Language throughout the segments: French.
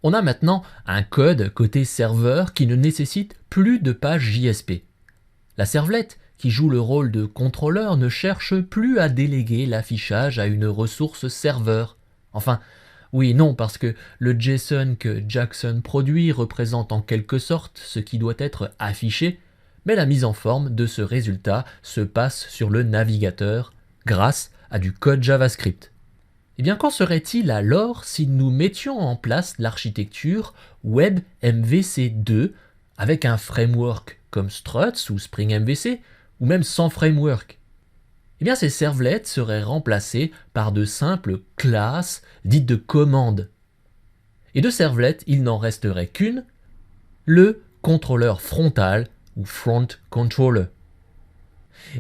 On a maintenant un code côté serveur qui ne nécessite plus de page JSP. La servlette, qui joue le rôle de contrôleur, ne cherche plus à déléguer l'affichage à une ressource serveur. Enfin, oui et non, parce que le JSON que Jackson produit représente en quelque sorte ce qui doit être affiché, mais la mise en forme de ce résultat se passe sur le navigateur grâce à du code JavaScript. Eh bien, qu'en serait-il alors si nous mettions en place l'architecture WebMVC2 avec un framework comme Struts ou Spring MVC, ou même sans framework? Eh bien, ces servlets seraient remplacés par de simples classes dites de commandes. Et de servlets, il n'en resterait qu'une, le contrôleur frontal ou front controller.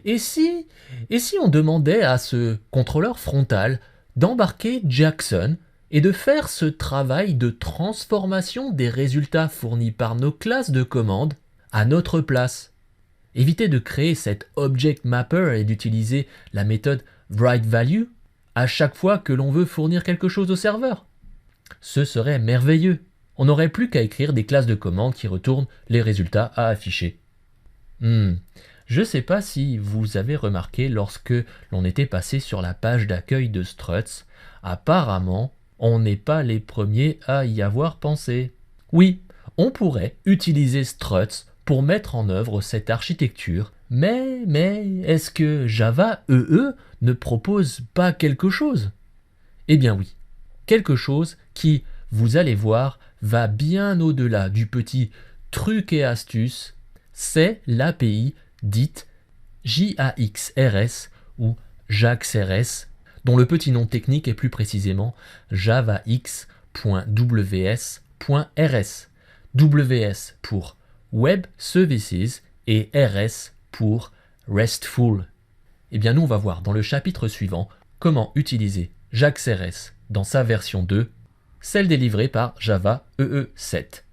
Et si on demandait à ce contrôleur frontal d'embarquer Jackson et de faire ce travail de transformation des résultats fournis par nos classes de commande à notre place? Éviter de créer cet object mapper et d'utiliser la méthode writeValue à chaque fois que l'on veut fournir quelque chose au serveur. Ce serait merveilleux. On n'aurait plus qu'à écrire des classes de commande qui retournent les résultats à afficher. Je ne sais pas si vous avez remarqué lorsque l'on était passé sur la page d'accueil de Struts, apparemment, on n'est pas les premiers à y avoir pensé. Oui, on pourrait utiliser Struts pour mettre en œuvre cette architecture, mais est-ce que Java EE ne propose pas quelque chose? Eh bien oui, quelque chose qui, vous allez voir, va bien au-delà du petit truc et astuce, c'est l'API dite JAXRS ou JAXRS, dont le petit nom technique est plus précisément javax.ws.rs. WS pour Web Services et RS pour RESTful. Eh bien nous on va voir dans le chapitre suivant comment utiliser JAXRS dans sa version 2, celle délivrée par Java EE7.